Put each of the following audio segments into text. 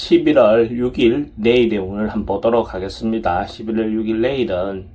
11월 6일 내일의 운을 한번 보도록 하겠습니다. 11월 6일 내일은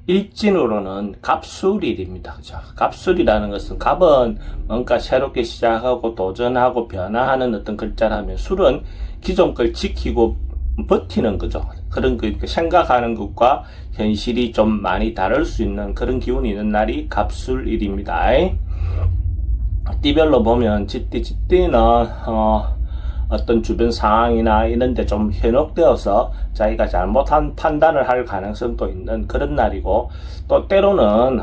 일진으로는 갑술일입니다. 그죠? 갑술이라는 것은 갑은 뭔가 새롭게 시작하고 도전하고 변화하는 어떤 글자라면 술은 기존 걸 지키고 버티는 거죠. 그런 생각하는 것과 현실이 좀 많이 다를 수 있는 그런 기운이 있는 날이 갑술일입니다. 띠별로 보면 쥐띠는 어떤 주변 상황이나 이런 데 좀 현혹되어서 자기가 잘못한 판단을 할 가능성도 있는 그런 날이고, 또 때로는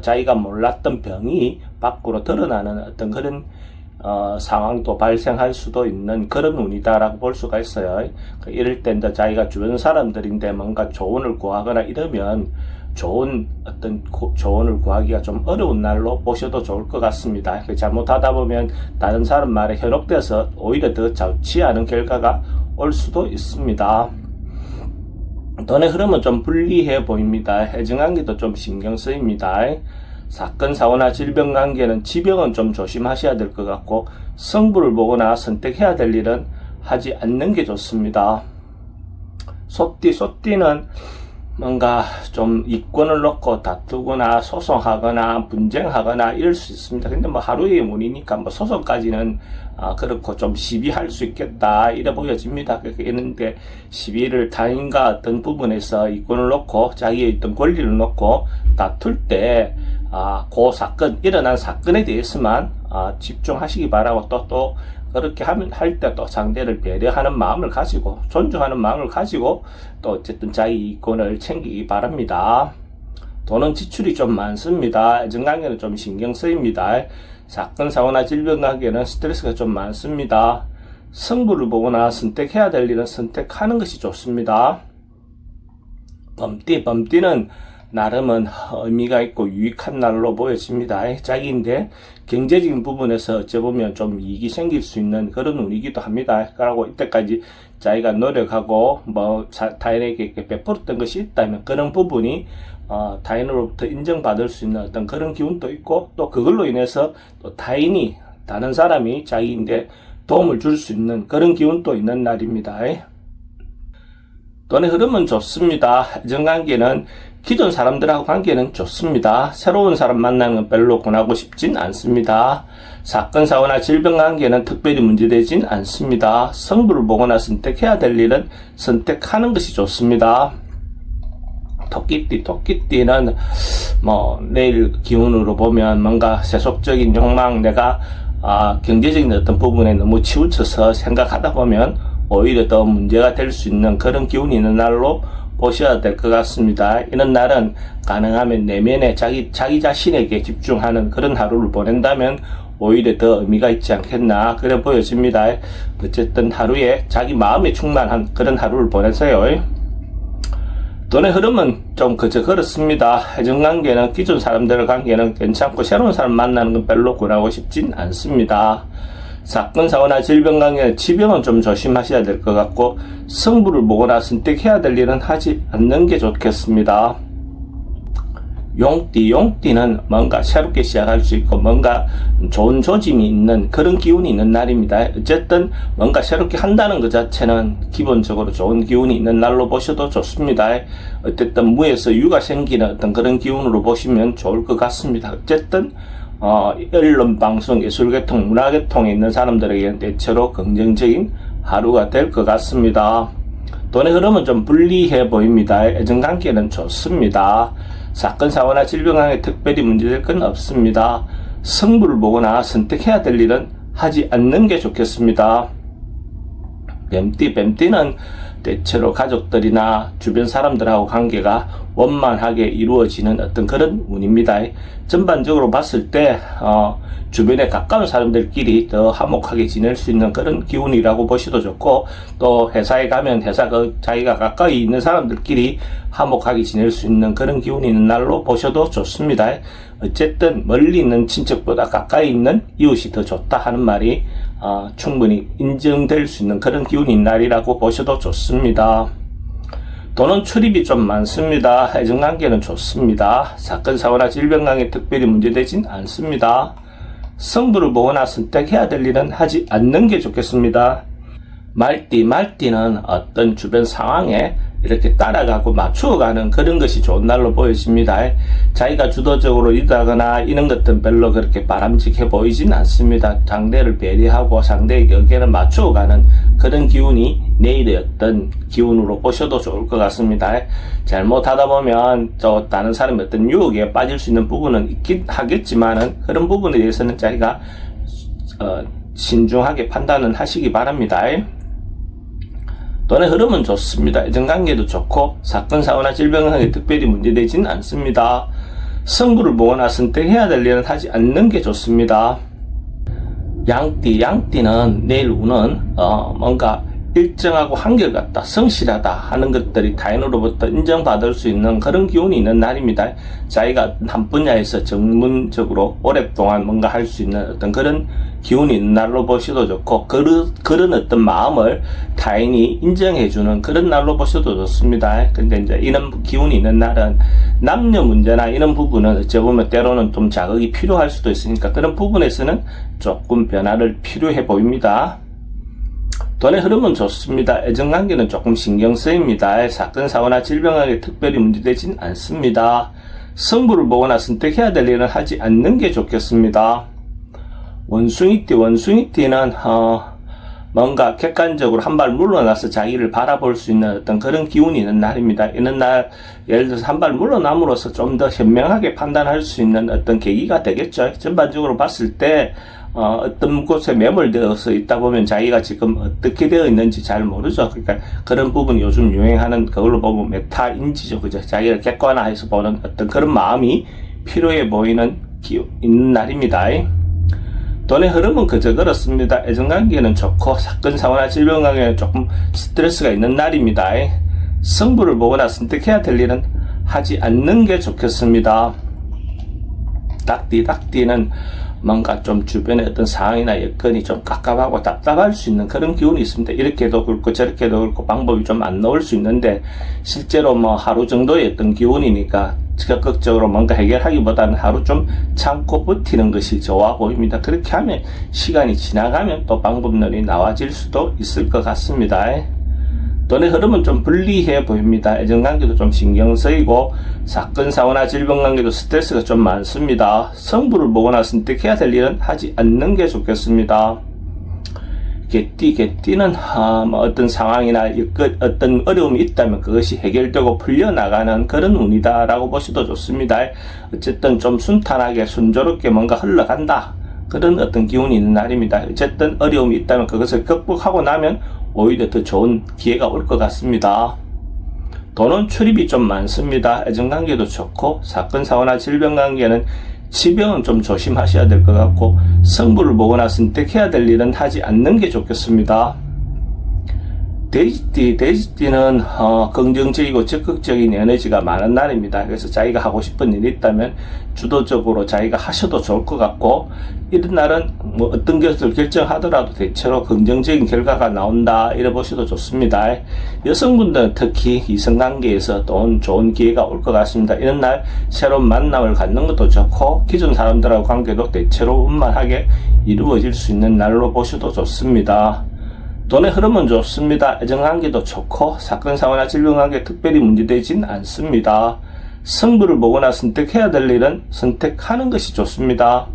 자기가 몰랐던 병이 밖으로 드러나는 어떤 그런 상황도 발생할 수도 있는 그런 운이다라고 볼 수가 있어요. 이럴 때 이제 자기가 주변 사람들인데 뭔가 조언을 구하거나 이러면 좋은 어떤 조언을 구하기가 좀 어려운 날로 보셔도 좋을 것 같습니다. 잘못하다 보면 다른 사람 말에 현혹돼서 오히려 더 좋지 않은 결과가 올 수도 있습니다. 돈의 흐름은 좀 불리해 보입니다. 해증관계도 좀 신경 쓰입니다. 사건, 사고나 질병 관계는 지병은 좀 조심하셔야 될 것 같고, 승부를 보거나 선택해야 될 일은 하지 않는 게 좋습니다. 소띠는 뭔가 좀 이권을 놓고 다투거나 소송하거나 분쟁하거나 이럴 수 있습니다. 근데 뭐 하루의 운이니까 뭐 소송까지는 그렇고 좀 시비할 수 있겠다 이래 보여집니다. 그런데 시비를 타인과 어떤 부분에서 이권을 놓고 자기의 어떤 권리를 놓고 다툴 때 그 사건, 일어난 사건에 대해서만 집중하시기 바라고, 또 그렇게 할 때 또 상대를 배려하는 마음을 가지고, 존중하는 마음을 가지고 또 어쨌든 자기 이권을 챙기기 바랍니다. 돈은 지출이 좀 많습니다. 애정관계는 좀 신경 쓰입니다. 사건, 사고나 질병 관계는 스트레스가 좀 많습니다. 승부를 보거나 선택해야 될 일은 선택하는 것이 좋습니다. 범띠는 나름은 의미가 있고 유익한 날로 보여집니다. 자기인데 경제적인 부분에서 어찌보면 좀 이익이 생길 수 있는 그런 운이기도 합니다. 그러고 이때까지 자기가 노력하고 타인에게 베풀었던 것이 있다면 그런 부분이 타인으로부터 인정받을 수 있는 어떤 그런 기운도 있고, 또 그걸로 인해서 또 다른 사람이 자기인데 도움을 줄 수 있는 그런 기운도 있는 날입니다. 돈의 흐름은 좋습니다. 애정관계는 기존 사람들하고 관계는 좋습니다. 새로운 사람 만나는 건 별로 권하고 싶진 않습니다. 사건, 사고나 질병 관계는 특별히 문제되진 않습니다. 승부를 보거나 선택해야 될 일은 선택하는 것이 좋습니다. 토끼띠는 내일 기운으로 보면 뭔가 세속적인 욕망, 내가 경제적인 어떤 부분에 너무 치우쳐서 생각하다 보면 오히려 더 문제가 될 수 있는 그런 기운이 있는 날로 보셔야 될 것 같습니다. 이런 날은 가능하면 내면에 자기 자신에게 집중하는 그런 하루를 보낸다면 오히려 더 의미가 있지 않겠나 그래 보여집니다. 어쨌든 하루에 자기 마음에 충만한 그런 하루를 보내세요. 돈의 흐름은 좀 그렇습니다. 애정관계는 기존 사람들의 관계는 괜찮고, 새로운 사람 만나는 건 별로 권하고 싶진 않습니다. 사건, 사고나 질병 관계는 지병은 좀 조심하셔야 될 것 같고, 승부를 보거나 선택해야 될 일은 하지 않는 게 좋겠습니다. 용띠는 뭔가 새롭게 시작할 수 있고 뭔가 좋은 조짐이 있는 그런 기운이 있는 날입니다. 어쨌든 뭔가 새롭게 한다는 것 자체는 기본적으로 좋은 기운이 있는 날로 보셔도 좋습니다. 어쨌든 무에서 유가 생기는 어떤 그런 기운으로 보시면 좋을 것 같습니다. 어쨌든 언론, 방송, 예술계통, 문화계통에 있는 사람들에게는 대체로 긍정적인 하루가 될 것 같습니다. 돈의 흐름은 좀 불리해 보입니다. 애정관계는 좋습니다. 사건, 사고나 질병 관계 특별히 문제될 건 없습니다. 승부를 보거나 선택해야 될 일은 하지 않는 게 좋겠습니다. 뱀띠는 대체로 가족들이나 주변 사람들하고 관계가 원만하게 이루어지는 어떤 그런 운입니다. 전반적으로 봤을 때 주변에 가까운 사람들끼리 더 화목하게 지낼 수 있는 그런 기운이라고 보셔도 좋고, 또 회사에 가면 자기가 가까이 있는 사람들끼리 화목하게 지낼 수 있는 그런 기운이 있는 날로 보셔도 좋습니다. 어쨌든 멀리 있는 친척보다 가까이 있는 이웃이 더 좋다 하는 말이 충분히 인정될 수 있는 그런 기운인 날이라고 보셔도 좋습니다. 돈은 출입이 좀 많습니다. 애정관계는 좋습니다. 사건, 사고나 질병 관계 특별히 문제되진 않습니다. 승부를 보거나 선택해야 될 일은 하지 않는 게 좋겠습니다. 말띠는 어떤 주변 상황에 이렇게 따라가고 맞추어가는 그런 것이 좋은 날로 보여집니다. 자기가 주도적으로 리드하거나 이런 것들은 별로 그렇게 바람직해 보이진 않습니다. 상대를 배려하고 상대의 의견을 맞추어가는 그런 기운이 내일의 어떤 기운으로 보셔도 좋을 것 같습니다. 잘못하다 보면 또 다른 사람의 어떤 유혹에 빠질 수 있는 부분은 있긴 하겠지만은 그런 부분에 대해서는 자기가 신중하게 판단은 하시기 바랍니다. 돈의 흐름은 좋습니다. 애정관계도 좋고 사건, 사고나 질병에 특별히 문제되지는 않습니다. 승부를 보거나 선택해야 될 일은 하지 않는 게 좋습니다. 양띠는 내일 운은 뭔가 일정하고 한결같다, 성실하다 하는 것들이 타인으로부터 인정받을 수 있는 그런 기운이 있는 날입니다. 자기가 한 분야에서 전문적으로 오랫동안 뭔가 할 수 있는 어떤 그런 기운이 있는 날로 보셔도 좋고, 그런 어떤 마음을 타인이 인정해주는 그런 날로 보셔도 좋습니다. 근데 이제 이런 기운이 있는 날은 남녀 문제나 이런 부분은 어찌 보면 때로는 좀 자극이 필요할 수도 있으니까 그런 부분에서는 조금 변화를 필요해 보입니다. 돈의 흐름은 좋습니다. 애정관계는 조금 신경 쓰입니다. 사건, 사고나 질병하게 특별히 문제되진 않습니다. 승부를 보거나 선택해야 될 일은 하지 않는 게 좋겠습니다. 원숭이띠는 뭔가 객관적으로 한 발 물러나서 자기를 바라볼 수 있는 어떤 그런 기운이 있는 날입니다. 이런 날 예를 들어서 한 발 물러남으로써 좀 더 현명하게 판단할 수 있는 어떤 계기가 되겠죠. 전반적으로 봤을 때 어떤 곳에 매몰되어서 있다 보면 자기가 지금 어떻게 되어 있는지 잘 모르죠. 그러니까 그런 부분이 요즘 유행하는 그걸로 보면 메타인지죠. 그죠? 자기를 객관화해서 보는 어떤 그런 마음이 필요해 보이는 있는 날입니다. 돈의 흐름은 그저 그렇습니다. 애정관계는 좋고 사건, 사고나 질병 관계는 조금 스트레스가 있는 날입니다. 승부를 보거나 선택해야 될 일은 하지 않는 게 좋겠습니다. 닭띠는 뭔가 좀 주변의 어떤 상황이나 여건이 좀 깝깝하고 답답할 수 있는 그런 기운이 있습니다. 이렇게도 그렇고 저렇게도 그렇고 방법이 좀 안 나올 수 있는데 실제로 뭐 하루 정도의 어떤 기운이니까 적극적으로 뭔가 해결하기보다는 하루 좀 참고 버티는 것이 좋아 보입니다. 그렇게 하면 시간이 지나가면 또 방법론이 나와질 수도 있을 것 같습니다. 돈의 흐름은 좀 불리해 보입니다. 애정관계도 좀 신경 쓰이고 사건, 사고나 질병관계도 스트레스가 좀 많습니다. 승부를 보거나 선택해야 될 일은 하지 않는 게 좋겠습니다. 개띠는 어떤 상황이나 어떤 어려움이 있다면 그것이 해결되고 풀려나가는 그런 운이다라고 보셔도 좋습니다. 어쨌든 좀 순탄하게 순조롭게 뭔가 흘러간다, 그런 어떤 기운이 있는 날입니다. 어쨌든 어려움이 있다면 그것을 극복하고 나면 오히려 더 좋은 기회가 올 것 같습니다. 돈은 출입이 좀 많습니다. 애정관계도 좋고 사건, 사고나 질병관계는 치병은 좀 조심하셔야 될 것 같고 승부를 보거나 선택해야 될 일은 하지 않는 게 좋겠습니다. 돼지띠는 긍정적이고 적극적인 에너지가 많은 날입니다. 그래서 자기가 하고 싶은 일이 있다면 주도적으로 자기가 하셔도 좋을 것 같고, 이런 날은 뭐 어떤 것을 결정하더라도 대체로 긍정적인 결과가 나온다 이래 보셔도 좋습니다. 여성분들은 특히 이성관계에서 또 좋은 기회가 올 것 같습니다. 이런 날 새로운 만남을 갖는 것도 좋고 기존 사람들하고 관계도 대체로 원만하게 이루어질 수 있는 날로 보셔도 좋습니다. 돈의 흐름은 좋습니다. 애정관계도 좋고 사건, 사고나 질병관계 특별히 문제되진 않습니다. 승부를 보거나 선택해야 될 일은 선택하는 것이 좋습니다.